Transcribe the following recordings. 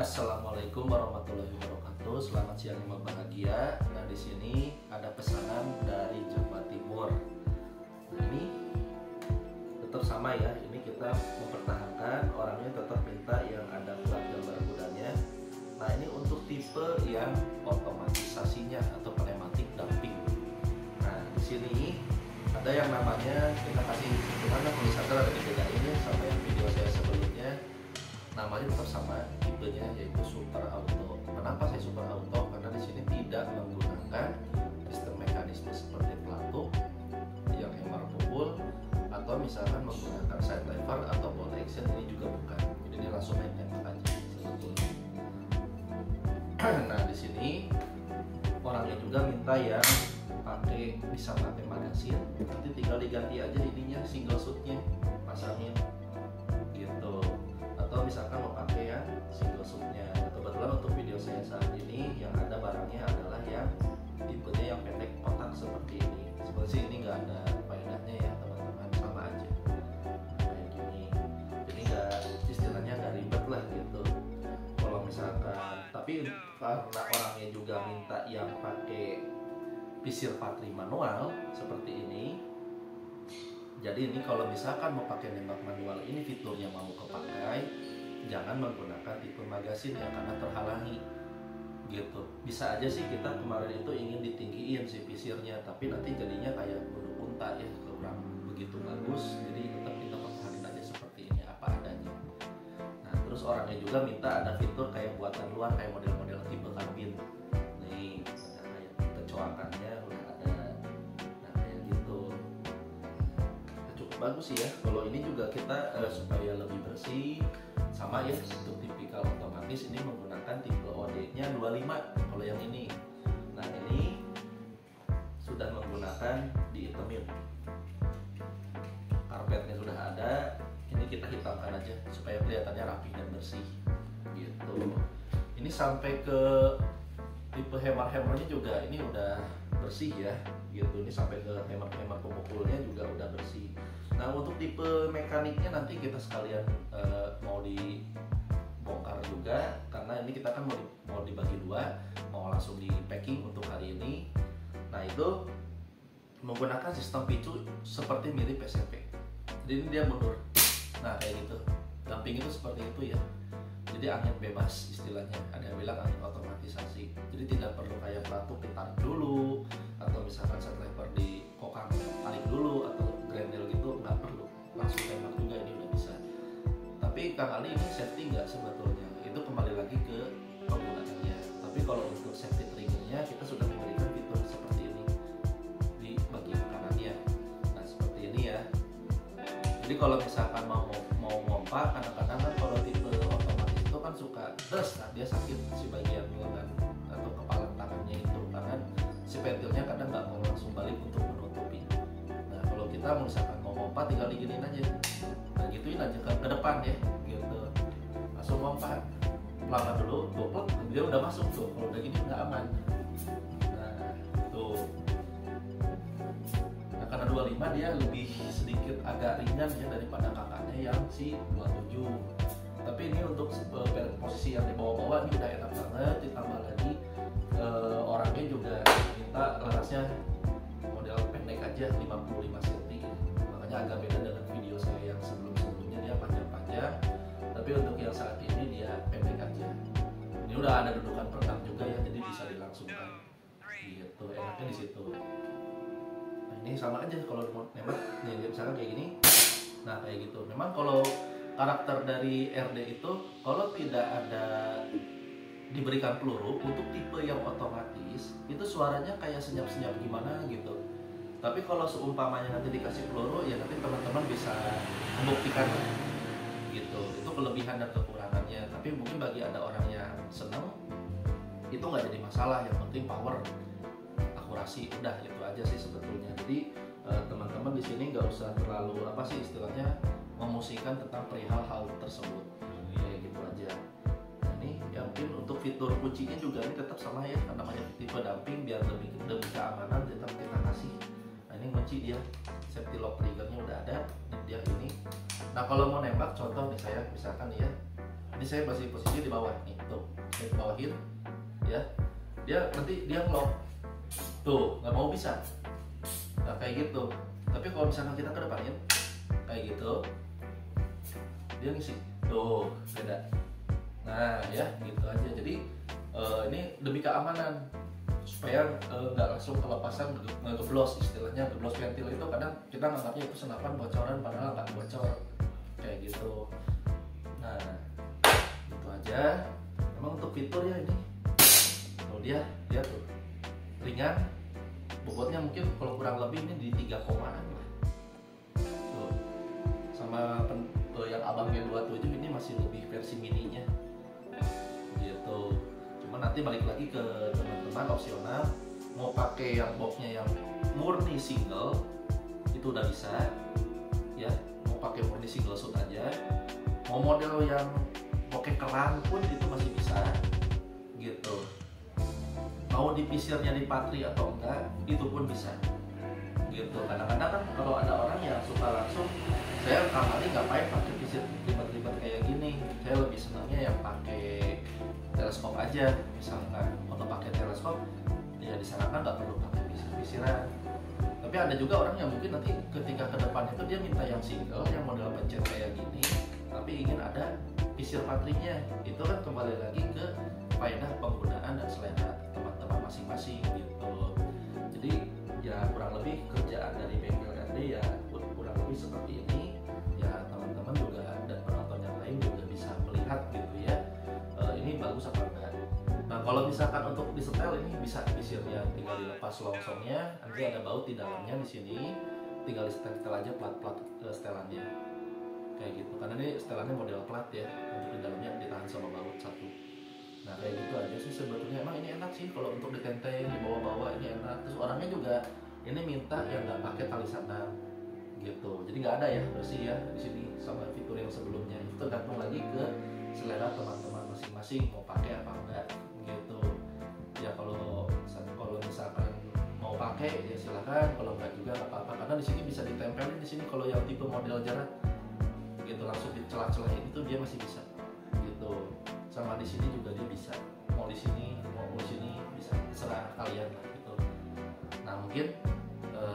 Assalamualaikum warahmatullahi wabarakatuh. Selamat siang yang berbahagia. Nah, di sini ada pesanan dari Jawa Timur. Nah, ini tetap sama ya. Ini kita mempertahankan, orangnya tetap minta yang ada plat gambar kudanya. Nah, ini untuk tipe yang otomatisasinya atau pneumatik damping. Nah, di sini ada yang namanya, kita kasih gimana tulisannya ada dibedainnya sama yang video saya sebelumnya. Namanya tetap sama, tipenya yaitu Super Auto. Kenapa saya Super Auto? Karena di sini tidak menggunakan sistem mekanisme seperti pelatuk yang hammer pukul atau misalkan menggunakan side lever atau bolt action. Ini juga bukan. Jadi langsung main tembak aja sebetulnya. Nah, di sini orangnya juga minta yang bisa pakai magasin. Nanti tinggal diganti aja ininya, single shootnya, pasangin gitu. Atau misalkan mau pakai yang single shootnya. Kebetulan untuk video saya saat ini yang ada barangnya adalah yang tipenya yang pendek kotak seperti ini. Sebenarnya ini nggak ada faedahnya ya teman-teman, sama aja kayak gini. Jadi nggak, istilahnya nggak ribet lah gitu. Kalau misalkan, tapi karena orangnya juga minta yang pakai pisir patri manual seperti ini. Jadi ini kalau misalkan mau pakai nembak manual ini fiturnya mau kepakai, jangan menggunakan tipe magasin ya karena terhalangi gitu. Bisa aja sih kita kemarin itu ingin ditinggiin si pisirnya, tapi nanti jadinya kayak bulu unta ya, kurang begitu bagus. Jadi tetap kita pertahanin aja seperti ini apa adanya. Nah, terus orangnya juga minta ada fitur kayak buatan luar, kayak model-model tipe karbin. Nih, kayak kecoakannya udah ada. Nah, kayak gitu. Cukup bagus sih ya. Kalau ini juga kita supaya lebih bersih, sama ya untuk tipikal otomatis ini menggunakan tipe OD-nya 25 kalau yang ini. Nah, ini sudah menggunakan dihitamin. Karpetnya sudah ada, ini kita hitamkan aja supaya kelihatannya rapi dan bersih gitu. Ini sampai ke tipe hammer-hammernya juga ini udah bersih ya gitu. Ini sampai ke hammer-hammer pemukulnya juga udah bersih. Nah, untuk tipe mekaniknya nanti kita sekalian mau dibongkar juga, karena ini kita kan mau dibagi dua, mau langsung di packing untuk hari ini. Nah, itu menggunakan sistem picu seperti mirip PCP. Jadi ini dia mundur. Nah, kayak gitu. Damping itu seperti itu ya. Jadi angin bebas istilahnya. Ada yang bilang angin otomatisasi. Jadi tidak perlu kayak pelatuk ditarik dulu, atau misalkan set lever di kokang tarik dulu, atau grendel gitu, nggak perlu, langsung tembak juga ini udah bisa. Tapi Kang Ali ini safety nggak sebetulnya, itu kembali lagi ke penggunaannya. Tapi kalau untuk safety triggernya kita sudah memberikan fitur seperti ini di bagian kanannya. Nah, seperti ini ya. Jadi kalau misalkan mau ngompak, kadang-kadang kan kalau tipe otomatis itu kan suka nah dia sakit si bagian lengan atau kepala tangannya itu, karena si pentilnya kadang nggak mau langsung balik untuk menutupi. Nah, kalau kita misalkan mau ngompak tinggal diginiin aja, nah gituin aja ke depan ya gitu, langsung ngompak, lama dulu, doplok dia udah masuk tuh. Kalau udah gini nggak aman. Nah tuh. Nah karena 25 dia lebih sedikit agak ringan ya daripada kakaknya yang si 27. Tapi ini untuk posisi yang di bawah-bawah ini udah enak banget. Ditambah lagi orangnya juga minta larasnya model pendek aja 55 cm. Makanya agak beda dengan video saya yang sebelum-sebelumnya, dia panjang-panjang. Tapi untuk yang saat ini dia pendek aja. Ini udah ada dudukan peredam juga ya, jadi bisa dilangsungkan. Gitu, enaknya di situ. Nah, ini sama aja kalau mau nembak nih, misalkan kayak gini. Nah, kayak gitu. Memang kalau karakter dari RD itu kalau tidak ada diberikan peluru untuk tipe yang otomatis, itu suaranya kayak senyap-senyap gimana gitu. Tapi kalau seumpamanya nanti dikasih peluru, ya nanti teman-teman bisa membuktikan gitu. Itu kelebihan dan kekurangannya. Tapi mungkin bagi ada orang yang senang, itu nggak jadi masalah. Yang penting power, akurasi, udah itu aja sih sebetulnya. Jadi teman-teman di sini nggak usah terlalu apa sih istilahnya memusikkan tentang perihal hal tersebut. Kayak gitu aja. Nah, ini ya mungkin untuk fitur kuncinya juga ini tetap sama ya, namanya tipe damping, biar demi keamanan tetap kita kasih. Nah ini kunci dia, safety lock triggernya udah ada, dia ini. Nah kalau mau nembak, contoh nih saya misalkan ya, ini saya masih posisi di bawah nih, tuh saya di bawahin, ya, dia nanti dia lock, tuh nggak mau bisa, nah kayak gitu. Tapi kalau misalkan kita ke depanin, kayak gitu, dia ngisi, tuh beda. Nah ya gitu aja. Jadi ini demi keamanan supaya nggak langsung kelepasan ngeblos, istilahnya ngeblos ventil itu kadang kita nganggapnya itu senapan bocoran padahal nggak bocor kayak gitu. Nah itu aja. Emang untuk fitur ya ini, kalau dia tuh ringan, bobotnya mungkin kalau kurang lebih ini di 3 komaan lah. Tuh. Sama yang abangnya 27 ini masih lebih versi mininya gitu. Cuma nanti balik lagi ke teman-teman, opsional mau pakai yang boxnya yang murni single itu udah bisa ya, mau pakai murni single shoot aja, mau model yang pakai keran pun itu masih bisa gitu. Mau dipisirnya di patri atau enggak itu pun bisa gitu. Kadang-kadang kan kalau ada orang yang suka langsung, saya kali ngapain pakai pisir ribet-ribet kayak gini, saya lebih senangnya yang pakai teleskop aja misalkan. Untuk pakai teleskop ya disarankan nggak perlu pakai pisir-pisiran. Tapi ada juga orang yang mungkin nanti ketika ke depan itu dia minta yang single, yang model pencet kayak gini, tapi ingin ada pisir patrinya. Itu kan kembali lagi ke faedah penggunaan dan selera teman-teman masing-masing gitu. Jadi ya kurang lebih kerjaan dari bengkel RD ya kurang lebih seperti ini ya. Teman-teman juga dan penonton yang lain juga bisa melihat gitu ya, ini bagus apa enggak. Nah kalau misalkan untuk disetel ini bisa pisirnya tinggal dilepas longsongnya, nanti ada baut di dalamnya di sini, tinggal disetel aja plat-plat setelannya kayak gitu. Karena ini setelannya model plat ya, untuk di dalamnya ditahan sama baut satu. Nah kayak gitu aja sih sebetulnya. Emang ini enak sih kalau untuk ditenteng di bawah-bawah, ini enak. Terus orangnya juga ini minta yang nggak pakai tali sandang gitu. Jadi nggak ada ya bersih ya di sini sama fitur yang sebelumnya. Itu tergantung lagi ke selera teman-teman masing-masing mau pakai apa enggak gitu. Ya kalau misalkan mau pakai ya silakan, kalau enggak juga nggak apa-apa. Karena di sini bisa ditempelin di sini kalau yang tipe model jarak gitu, langsung di celah-celahin itu dia masih bisa gitu. Sama di sini juga dia bisa, mau di sini mau di sini bisa, terserah kalian lah gitu. Nah mungkin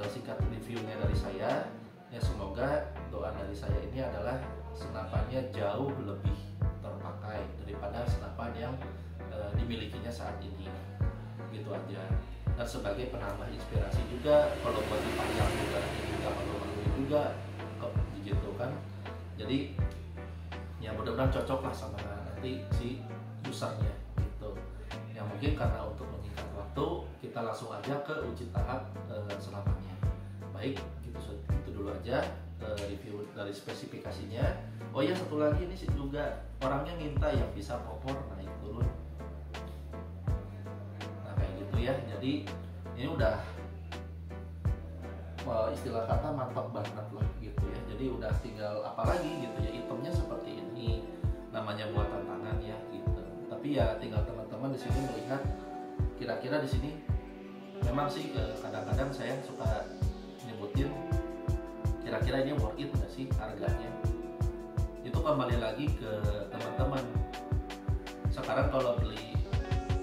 singkat reviewnya dari saya ya, semoga doa dari saya ini adalah senapannya jauh lebih terpakai daripada senapan yang dimilikinya saat ini gitu aja. Dan sebagai penambah inspirasi juga kalau buat dipajang juga nggak perlu juga gitu kan. Jadi ya mudah-mudahan cocok lah sama nanti si usernya gitu. Yang mungkin karena untuk menyingkat waktu kita langsung aja ke uji tahap senapannya. Baik, itu dulu aja review dari spesifikasinya. Oh ya satu lagi ini sih juga orangnya minta yang bisa popor naik turun. Nah kayak gitu ya. Jadi ini udah istilah kata mantap banget lah gitu ya. Jadi udah tinggal apalagi gitu ya, itemnya seperti ini, namanya buatan tangan ya gitu. Tapi ya tinggal teman-teman teman-teman di sini melihat kira-kira di sini memang sih kadang-kadang saya suka nyebutin kira-kira ini worth it nggak sih harganya. Itu kembali lagi ke teman-teman. Sekarang kalau beli,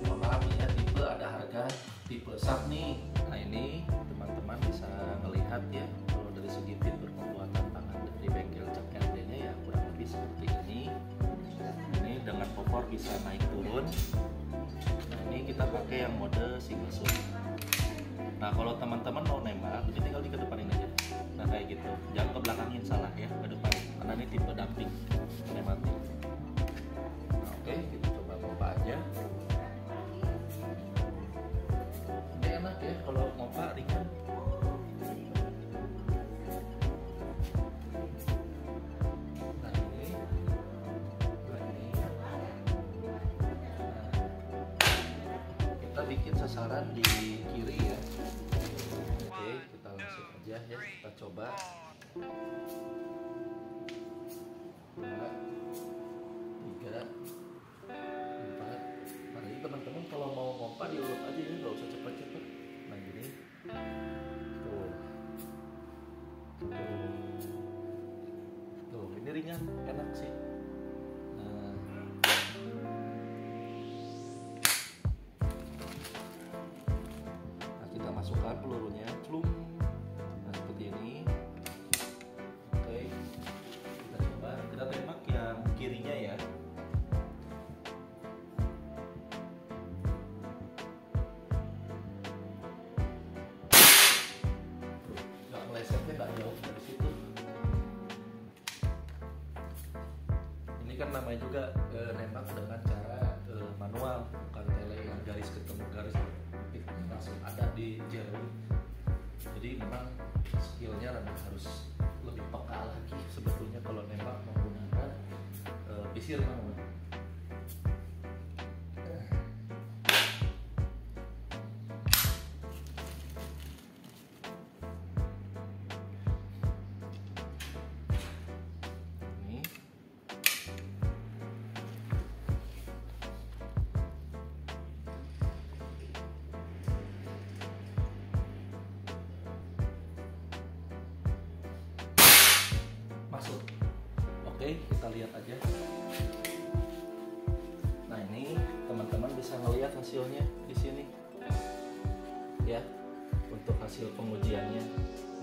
mohon maaf ya, tipe ada harga tipe SAP nih. Nah ini teman-teman bisa melihat ya, kalau dari segi fitur pembuatan tangan dari bengkel Cak RD-nya ya kurang lebih seperti ini. Ini dengan popor bisa naik turun. Nah ini kita pakai yang mode single shoot. Nah kalau teman-teman mau nembak, ini tinggal dikedepanin aja. Nah kayak gitu, jangan ke belakangin, salah ya, ke depan. Karena ini tipe dumping, pneumatik. Nah, oke, kita coba pompa aja. Ini enak ya kalau pompa ringan. Nah ini. Kita bikin sasaran di kiri ya. Oke, kita langsung aja ya, kita coba. 2, 3, 4. Nah ini teman-teman kalau mau ngompa diurut aja ya, nggak usah cepet-cepet. Nah gini, tuh, ini ringan, enak sih. Nah kita masukkan pelurunya, celung. Nah seperti ini. Oke, kita coba, kita tembak yang kirinya ya. Nggak melesetnya, nggak jauh dari situ. Ini kan namanya juga nembak dengan cara manual, bukan tele yang garis ketemu garis langsung ada di jari. Jadi memang skillnya harus lebih peka lagi sebetulnya kalau nembak menggunakan pisir manual. Ini masuk. Oke, kita lihat aja. Nah ini teman-teman bisa melihat hasilnya di sini ya, untuk hasil pengujiannya.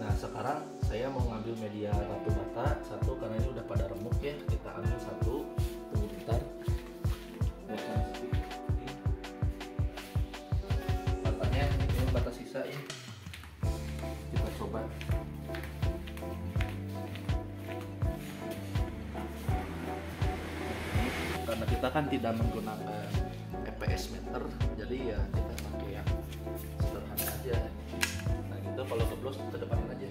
Nah sekarang saya mau ngambil media batu bata satu, karena ini udah pada remuk ya. Kita ambil satu, tunggu bentar. Batanya ini bata sisa ya, kita coba. Karena kita kan tidak menggunakan EPS meter, jadi ya kita pakai yang sederhana aja. Nah gitu, kalau keblos kita depanin aja.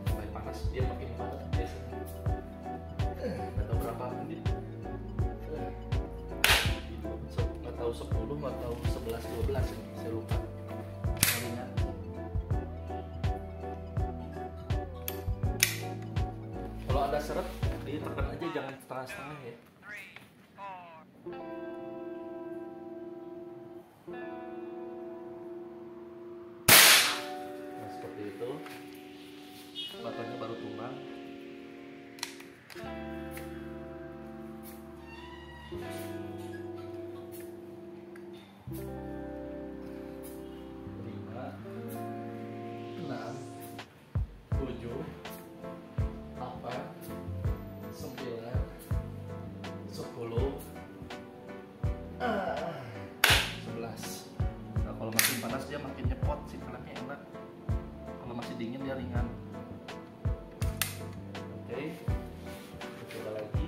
Mulai panas, dia makin panas biasanya. Nggak tahu berapa menit. Nggak tahu 10 atau 11, 12 ini, saya lupa. Ingat. Kalau ada seret ditekan aja, jangan setengah-setengah ya. Nah seperti itu, batanya baru tumbang. Dia makin nyepot sih, filmnya enak. Kalau masih dingin dia ringan. Oke, kita coba lagi.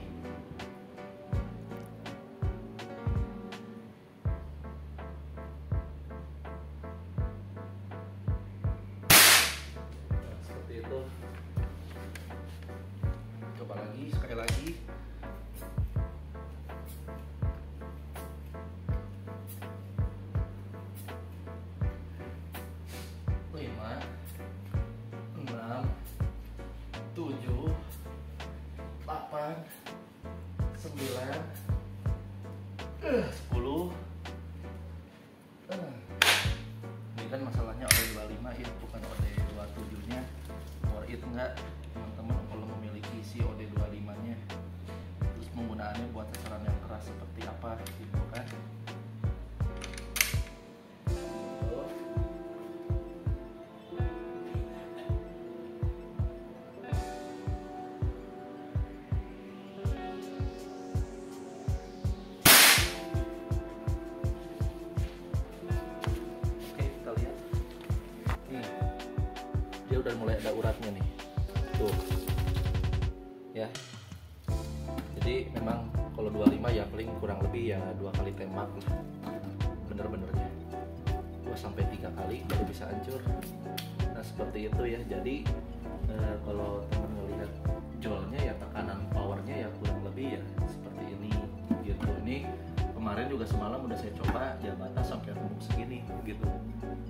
Nah, seperti itu. Coba lagi, sekali lagi. 10. Ini kan masalahnya OD25 ya, bukan OD27 nya. Worth it nggak teman-teman kalau memiliki si OD25 nya, terus penggunaannya buat sasaran yang keras seperti apa gitu kan. Udah mulai ada uratnya nih tuh ya. Jadi memang kalau 25 ya paling kurang lebih ya 2 kali tembak lah bener-benernya, 2 sampai 3 kali baru bisa hancur. Nah seperti itu ya. Jadi kalau teman melihat jolnya ya tekanan powernya ya kurang lebih ya seperti ini gitu. Ini kemarin juga semalam udah saya coba ya, batas sampai remuk segini gitu,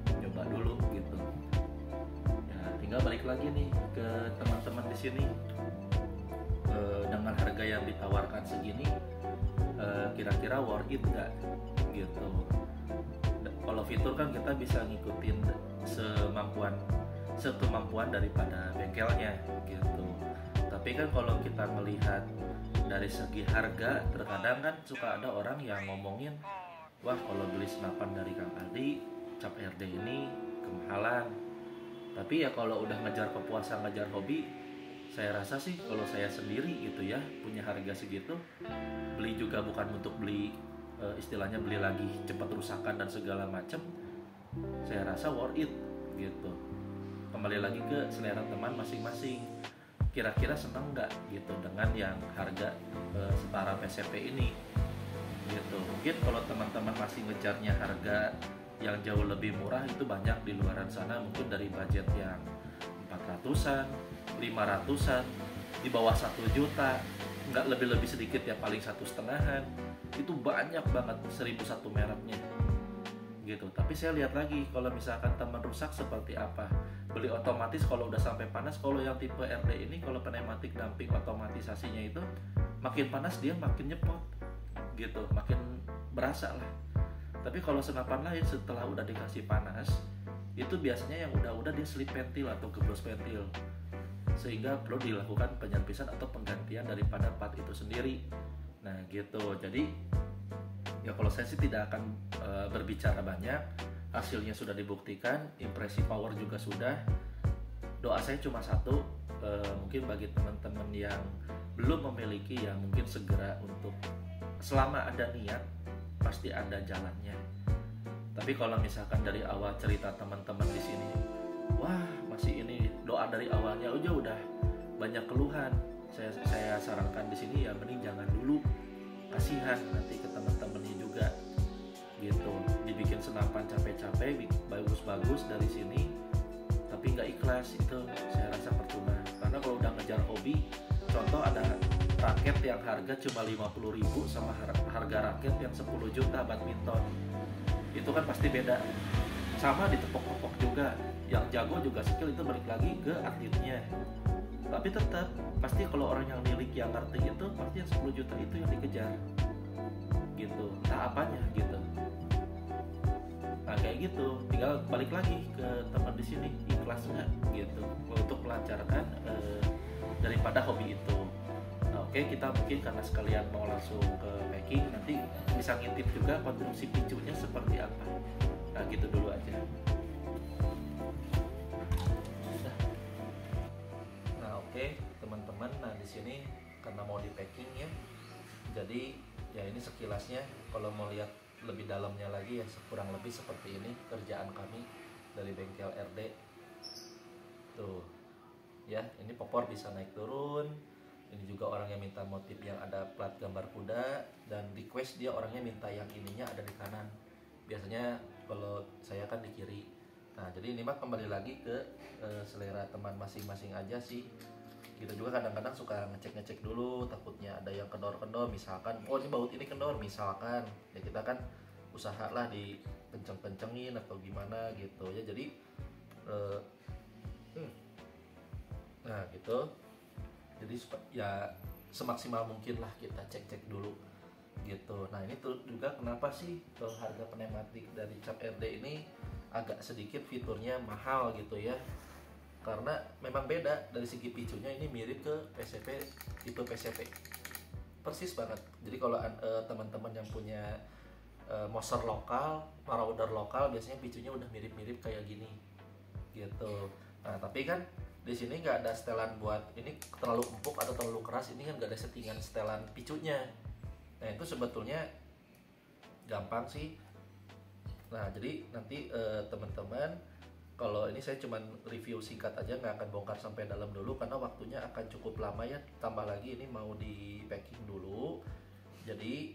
coba dulu gitu. Tinggal balik lagi nih ke teman-teman di sini, dengan harga yang ditawarkan segini, kira-kira worth it nggak gitu. Kalau fitur kan kita bisa ngikutin sekemampuan daripada bengkelnya gitu. Tapi kan kalau kita melihat dari segi harga, terkadang kan suka ada orang yang ngomongin, wah kalau beli senapan dari Kang Aldi cap RD ini kemahalan. Tapi ya kalau udah ngejar kepuasan, ngejar hobi, saya rasa sih kalau saya sendiri gitu ya, punya harga segitu, beli juga bukan untuk beli istilahnya beli lagi cepat rusakan dan segala macem. Saya rasa worth it gitu. Kembali lagi ke selera teman masing-masing, kira-kira seneng nggak gitu dengan yang harga setara PCP ini gitu. Mungkin kalau teman-teman masih ngejarnya harga yang jauh lebih murah, itu banyak di luaran sana, mungkin dari budget yang 400-an, 500-an, di bawah 1 juta, nggak lebih-lebih sedikit ya, paling 1,5-an, itu banyak banget 1001 mereknya gitu. Tapi saya lihat lagi kalau misalkan teman rusak seperti apa, beli otomatis kalau udah sampai panas. Kalau yang tipe RD ini, kalau pneumatik damping otomatisasinya itu makin panas dia makin nyepot gitu, makin berasa lah. Tapi kalau senapan lain setelah udah dikasih panas, itu biasanya yang udah dia slip pentil atau geblos pentil, sehingga perlu dilakukan penyerpisan atau penggantian daripada part itu sendiri. Nah gitu. Jadi ya kalau saya sih tidak akan berbicara banyak, hasilnya sudah dibuktikan, impresi power juga sudah. Doa saya cuma satu, mungkin bagi teman-teman yang belum memiliki ya mungkin segera untuk, selama ada niat pasti ada jalannya. Tapi kalau misalkan dari awal cerita teman-teman di sini, wah masih ini doa dari awalnya aja udah banyak keluhan, saya sarankan di sini ya mending jangan dulu, kasihan nanti ke teman-temannya juga gitu. Dibikin senapan capek-capek, bagus-bagus dari sini, tapi nggak ikhlas, itu saya rasa percuma. Karena kalau udah ngejar hobi, contoh ada raket yang harga cuma 50.000 sama harga raket yang 10 juta badminton, itu kan pasti beda. Sama ditepok-tepok juga, yang jago juga skill, itu balik lagi ke atletnya. Tapi tetap pasti kalau orang yang milik, yang ngerti itu pasti yang 10 juta itu yang dikejar gitu, entah apanya gitu. Nah kayak gitu, tinggal balik lagi ke teman di sini, ikhlas nggak gitu untuk melancarkan daripada hobi itu. Oke, kita mungkin karena sekalian mau langsung ke packing, nanti bisa ngintip juga konstruksi picunya seperti apa. Nah gitu dulu aja. Nah oke teman-teman, nah di sini karena mau di packing ya, jadi ya ini sekilasnya. Kalau mau lihat lebih dalamnya lagi ya kurang lebih seperti ini kerjaan kami dari bengkel RD tuh ya. Ini popor bisa naik turun. Ini juga orang yang minta motif yang ada plat gambar kuda, dan request dia orangnya minta yang ininya ada di kanan. Biasanya kalau saya kan di kiri. Nah jadi ini mah kembali lagi ke selera teman masing-masing aja sih. Kita juga kadang-kadang suka ngecek-ngecek dulu, takutnya ada yang kendor-kendor, misalkan oh ini baut ini kendor misalkan, ya kita kan usahalah dipenceng-pencengin atau gimana gitu ya. Jadi nah gitu. Jadi ya semaksimal mungkin lah kita cek-cek dulu. gitu. Nah ini tuh juga kenapa sih harga pneumatik dari cap RD ini agak sedikit fiturnya mahal gitu ya, karena memang beda dari segi picunya. Ini mirip ke PCP, tipe PCP persis banget. Jadi kalau teman-teman yang punya motor lokal, marauder lokal, biasanya picunya udah mirip-mirip kayak gini gitu. Nah tapi kan di sini nggak ada setelan buat ini terlalu empuk atau terlalu keras. Ini kan nggak ada settingan setelan picunya. Nah itu sebetulnya gampang sih. Nah jadi nanti teman-teman, kalau ini saya cuman review singkat aja, nggak akan bongkar sampai dalam dulu karena waktunya akan cukup lama ya. Tambah lagi ini mau di packing dulu, jadi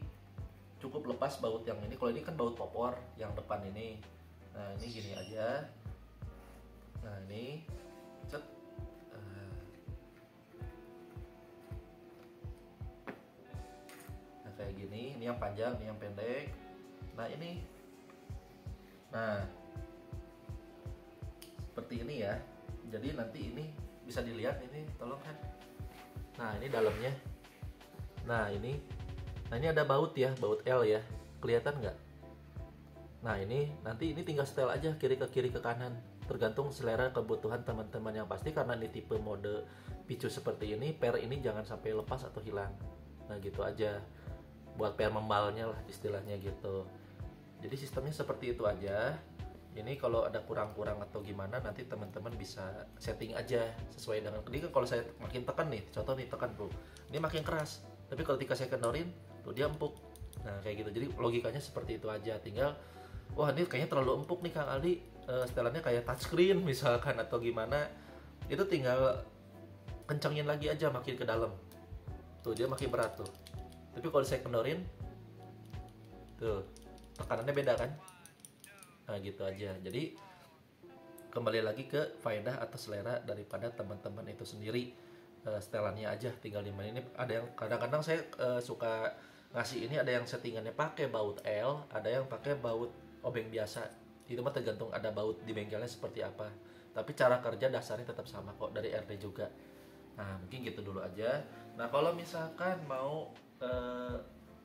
cukup lepas baut yang ini. Kalau ini kan baut popor yang depan ini. Nah ini gini aja. Nah ini cet. Nah kayak gini. Ini yang panjang, ini yang pendek. Nah ini. Nah seperti ini ya. Jadi nanti ini bisa dilihat ini, tolong kan. Nah ini dalamnya. Nah ini ada baut ya, baut L ya, kelihatan nggak? Nah ini nanti ini tinggal setel aja kiri ke kanan, tergantung selera kebutuhan teman-teman. Yang pasti karena ini tipe mode picu seperti ini, per ini jangan sampai lepas atau hilang. Nah gitu aja, buat per membalnya lah istilahnya gitu. Jadi sistemnya seperti itu aja. Ini kalau ada kurang-kurang atau gimana nanti teman-teman bisa setting aja sesuai dengan. Ini kan kalau saya makin tekan nih, contoh nih tekan bro, ini makin keras. Tapi kalau ketika saya kendorin, tuh dia empuk. Nah kayak gitu. Jadi logikanya seperti itu aja. Tinggal, wah ini kayaknya terlalu empuk nih Kang Aldi, setelannya kayak touchscreen misalkan atau gimana. Itu tinggal kencengin lagi aja makin ke dalam. Tuh dia makin berat tuh. Tapi kalau saya kendorin, tuh tekanannya beda kan. Nah gitu aja. Jadi kembali lagi ke faedah atau selera daripada teman-teman itu sendiri. Setelannya aja tinggal dimainin. Ini ada yang kadang-kadang saya suka ngasih ini, ada yang settingannya pakai baut L, ada yang pakai baut obeng biasa. Itu mah tergantung ada baut di bengkelnya seperti apa. Tapi cara kerja dasarnya tetap sama kok dari RD juga. Nah mungkin gitu dulu aja. Nah kalau misalkan mau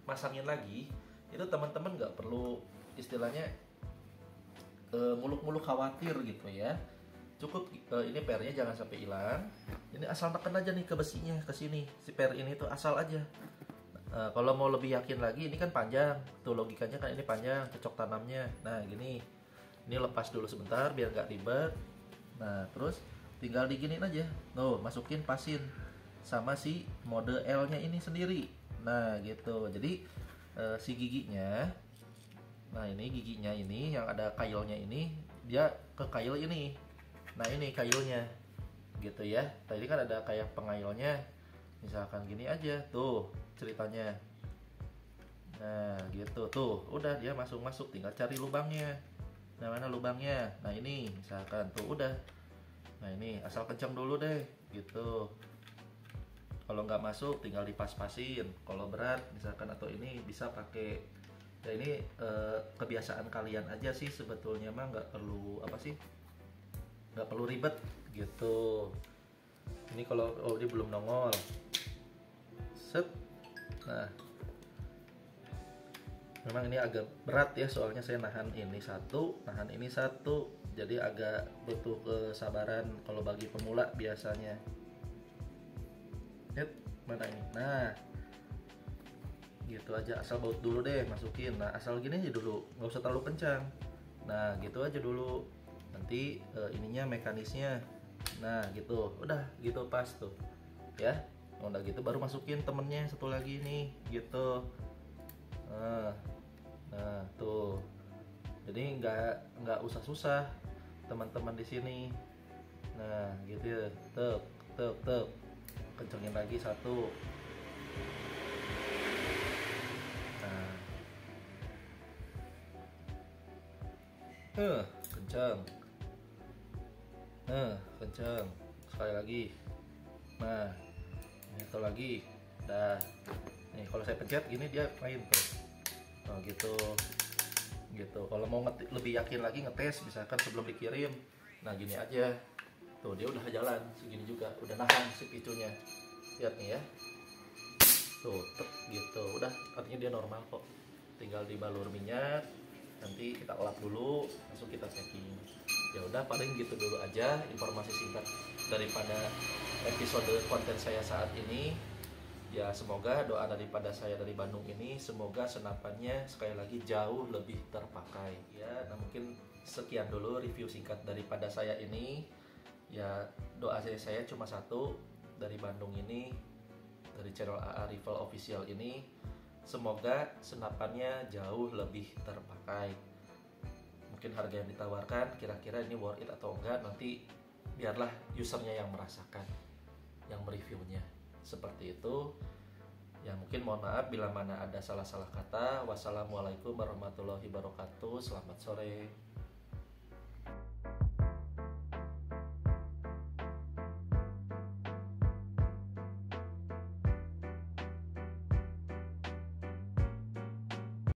masangin lagi, itu teman-teman nggak perlu istilahnya muluk-muluk khawatir gitu ya. Cukup ini pernya jangan sampai hilang. Ini asal tekan aja nih ke besinya, ke sini. Si per ini tuh asal aja. Kalau mau lebih yakin lagi, ini kan panjang. Tuh logikanya kan ini panjang, cocok tanamnya. Nah gini, ini lepas dulu sebentar biar nggak ribet. Nah terus tinggal diginin aja. Tuh masukin pasin sama si mode L-nya ini sendiri. Nah gitu. Jadi si giginya, nah ini giginya ini yang ada kailnya ini, dia ke kail ini. Nah ini kailnya gitu ya. Tadi kan ada kayak pengailnya, misalkan gini aja tuh ceritanya. Nah gitu tuh, udah dia masuk tinggal cari lubangnya. Nah mana lubangnya? Nah ini misalkan tuh udah. Nah ini asal kencang dulu deh gitu. Kalau nggak masuk tinggal dipas-pasin. Kalau berat misalkan atau ini bisa pakai ya, ini kebiasaan kalian aja sih sebetulnya mah, nggak perlu apa sih, nggak perlu ribet gitu. Ini kalau dia belum nongol, set. Nah memang ini agak berat ya, soalnya saya nahan ini satu, jadi agak butuh kesabaran kalau bagi pemula biasanya. Mana ini? Nah gitu aja, asal baut dulu deh masukin. Nah asal gini aja dulu, nggak usah terlalu kencang. Nah gitu aja dulu, nanti ininya mekanisnya. Nah gitu, udah gitu pas tuh ya. Udah gitu baru masukin temennya satu lagi nih gitu. Nah tuh, jadi nggak usah susah teman-teman di sini. Nah gitu ya, tek kencengin lagi satu. Kencang. Kencang. Sekali lagi. Nah, ini satu lagi. Dah. Nih kalau saya pencet gini dia main tuh. Oh gitu. Gitu. Kalau mau lebih yakin lagi ngetes misalkan sebelum dikirim. Nah, gini aja. Tuh dia udah jalan segini juga. Udah nahan si picunya. Lihat nih ya. tuh tek gitu udah, artinya dia normal kok, tinggal dibalur minyak, nanti kita elap dulu langsung kita packing. Ya udah, paling gitu dulu aja informasi singkat daripada episode konten saya saat ini. Ya semoga doa daripada saya dari Bandung ini, semoga senapannya sekali lagi jauh lebih terpakai ya. Nah mungkin sekian dulu review singkat daripada saya ini. Ya doa saya cuma satu dari Bandung ini, dari channel AA Rival Official ini, semoga senapannya jauh lebih terpakai. Mungkin harga yang ditawarkan kira-kira ini worth it atau enggak, nanti biarlah usernya yang merasakan, yang mereviewnya. Seperti itu. Ya mungkin mohon maaf bila mana ada salah-salah kata. Wassalamualaikum warahmatullahi wabarakatuh. Selamat sore.